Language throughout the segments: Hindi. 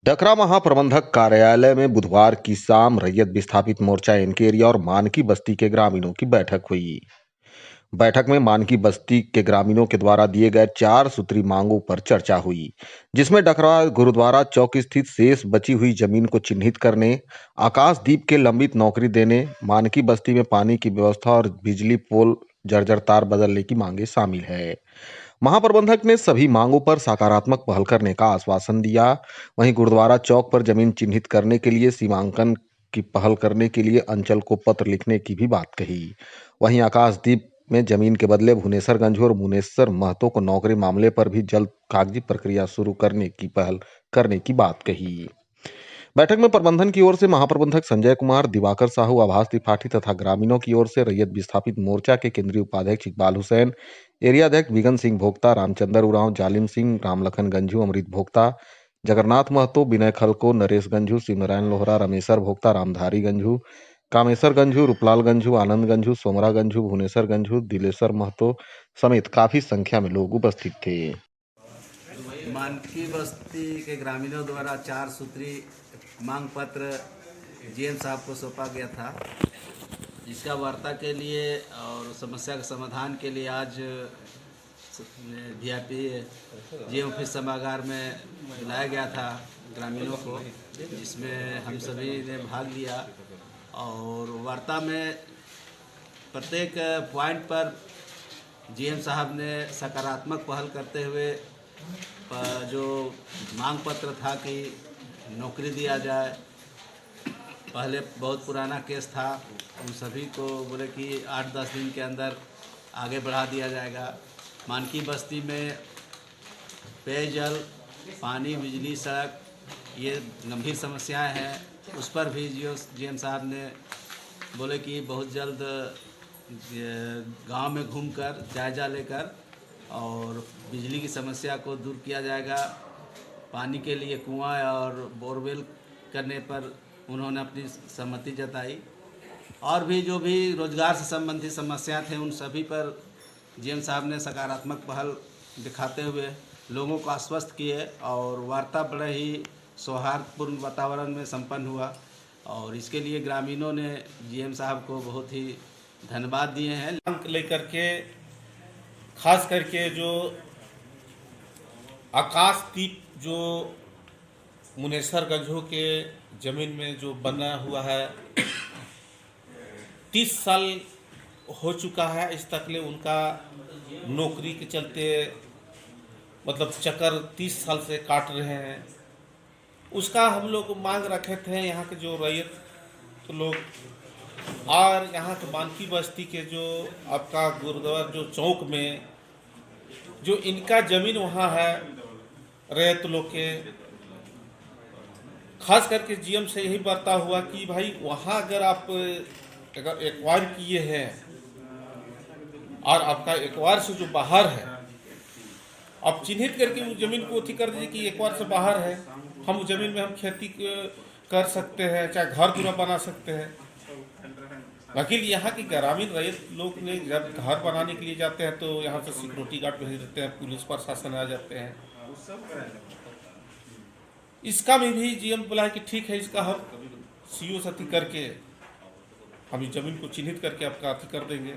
डकरा महाप्रबंधक कार्यालय में बुधवार की शाम रैयत विस्थापित मोर्चा एनके एरिया और मानकी बस्ती के ग्रामीणों की बैठक हुई। बैठक में मानकी बस्ती के ग्रामीणों के द्वारा दिए गए 4 सूत्री मांगों पर चर्चा हुई, जिसमें डकरा गुरुद्वारा चौक स्थित शेष बची हुई जमीन को चिन्हित करने, आकाशदीप के लंबित नौकरी देने, मानकी बस्ती में पानी की व्यवस्था और बिजली पोल जर्जर तार बदलने की मांगे शामिल है। महाप्रबंधक ने सभी मांगों पर सकारात्मक पहल करने का आश्वासन दिया। वहीं गुरुद्वारा चौक पर जमीन चिन्हित करने के लिए सीमांकन की पहल करने के लिए अंचल को पत्र लिखने की भी बात कही। वहीं आकाशदीप में जमीन के बदले भुवनेश्वर गंझू और मुनेश्वर महतो को नौकरी मामले पर भी जल्द कागजी प्रक्रिया शुरू करने की पहल करने की बात कही। बैठक में प्रबंधन की ओर से महाप्रबंधक संजय कुमार, दिवाकर साहू, आभास त्रिपाठी तथा ग्रामीणों की ओर से रैयत विस्थापित मोर्चा के केंद्रीय उपाध्यक्ष इकबाल हुसैन, एरिया अध्यक्ष बिगन सिंह भोक्ता, रामचंद्र उरांव, जालिम सिंह, रामलखन गंझू, अमृत भोक्ता, जगन्नाथ महतो, विनय खलको, नरेश गंझू, शिवनारायण लोहरा, रमेश्वर भोक्ता, रामधारी गंझू, कामेश्वर गंझू, रूपलाल गंझू, आनंद गंझू, सोमरा गंझू, भुवनेश्वर गंझू, दिलेश्वर महतो समेत काफी संख्या में लोग उपस्थित थे। मानकी बस्ती के ग्रामीणों द्वारा 4 सूत्री मांग पत्र जीएम साहब को सौंपा गया था, जिसका वार्ता के लिए और समस्या के समाधान के लिए आज डीआईपी जीएम ऑफिस सभागार में बुलाया गया था ग्रामीणों को, जिसमें हम सभी ने भाग लिया। और वार्ता में प्रत्येक पॉइंट पर जीएम साहब ने सकारात्मक पहल करते हुए जो मांग पत्र था कि नौकरी दिया जाए, पहले बहुत पुराना केस था, उन सभी को बोले कि 8-10 दिन के अंदर आगे बढ़ा दिया जाएगा। मानकी बस्ती में पेयजल, पानी, बिजली, सड़क ये गंभीर समस्याएं हैं, उस पर भी जीएम साहब ने बोले कि बहुत जल्द गांव में घूमकर जायजा लेकर और बिजली की समस्या को दूर किया जाएगा। पानी के लिए कुआं और बोरवेल करने पर उन्होंने अपनी सहमति जताई। और भी जो भी रोजगार से संबंधित समस्या थे, उन सभी पर जीएम साहब ने सकारात्मक पहल दिखाते हुए लोगों को आश्वस्त किए और वार्ता बड़े ही सौहार्दपूर्ण वातावरण में संपन्न हुआ। और इसके लिए ग्रामीणों ने जीएम साहब को बहुत ही धन्यवाद दिए हैं। अंक लेकर के खास करके जो आकाशदीप जो मुनेश्वर गंझू के ज़मीन में जो बना हुआ है, 30 साल हो चुका है। इस तकले उनका नौकरी के चलते मतलब चक्कर 30 साल से काट रहे हैं। उसका हम लोग मांग रखे थे यहाँ के जो रैयत तो लोग, और यहाँ के मानकी बस्ती के जो आपका गुरुद्वारा जो चौक में जो इनका ज़मीन वहाँ है रैयत लोग के, खास करके जीएम से यही वार्ता हुआ कि भाई वहाँ अगर आप अगर एक्वायर किए हैं और आपका एक्वायर से जो बाहर है, आप चिन्हित करके उस ज़मीन को अथी कर दीजिए कि एक्वायर से बाहर है, हम उस ज़मीन में हम खेती कर सकते हैं, चाहे घर दूरा बना सकते हैं। वकील यहाँ की ग्रामीण रैयत लोग ने जब घर बनाने के लिए जाते हैं तो यहाँ से सिक्योरिटी गार्ड भेज देते हैं, पुलिस प्रशासन आ जाते हैं। इसका में भी जीएम बोला है कि ठीक है, इसका हम सीओ से अथी करके हम इस जमीन को चिन्हित करके आपका अथी कर देंगे।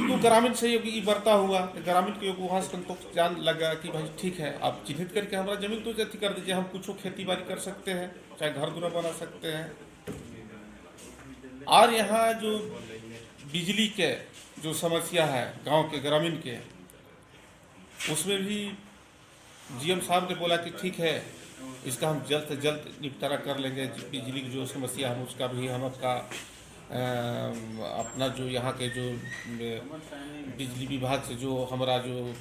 तो ग्रामीण से ये बर्ता हुआ, ग्रामीण के वहाँ संतोष जान लगा कि भाई ठीक है, आप चिन्हित करके हमारा जमीन तो अथी कर दीजिए, हम कुछ खेती बाड़ी कर सकते हैं, चाहे घर दूरा बना सकते हैं। और यहाँ जो बिजली के जो समस्या है गांव के ग्रामीण के, उसमें भी जीएम साहब ने बोला कि ठीक है, इसका हम जल्द से जल्द निपटारा कर लेंगे। बिजली की जो समस्या है उसका भी हम आपका अपना जो यहाँ के जो बिजली विभाग से जो हमारा जो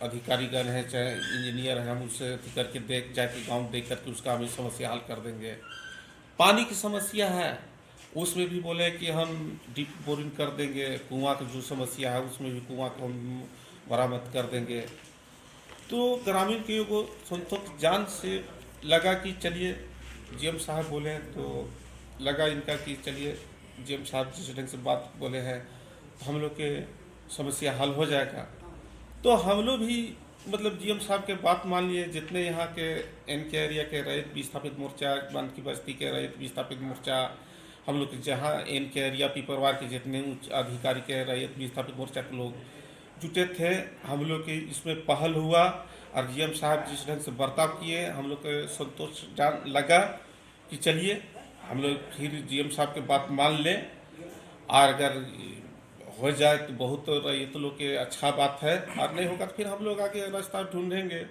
अधिकारीगण है, चाहे इंजीनियर है, हम उससे करके देख जाके गाँव देख करके उसका हम समस्या हल कर देंगे। पानी की समस्या है उसमें भी बोले कि हम डीप बोरिंग कर देंगे। कुआं की जो समस्या है उसमें भी कुआं को हम बरामद कर देंगे। तो ग्रामीण के को संतोष जान से लगा कि चलिए जीएम साहब बोले तो लगा इनका कि चलिए जीएम साहब जिस ढंग से बात बोले हैं तो हम लोग के समस्या हल हो जाएगा। तो हम लोग भी मतलब जीएम साहब के बात मान लिए, जितने यहाँ के एन के एरिया के रैयत विस्थापित मोर्चा, मानकी बस्ती के रैयत विस्थापित मोर्चा, हम लोग जहाँ एन के एरिया पिपरवार के जितने उच्च अधिकारी के रैयत विस्थापित मोर्चा के लोग जुटे थे, हम लोग के इसमें पहल हुआ और जीएम साहब जिस ढंग से बर्ताव किए हम लोग को संतोष लगा कि चलिए हम लोग फिर जीएम साहब के बात मान लें, और अगर हो जाए तो बहुत रैयत लोग के अच्छा बात है, और नहीं होगा तो फिर हम लोग आगे रास्ता ढूंढेंगे।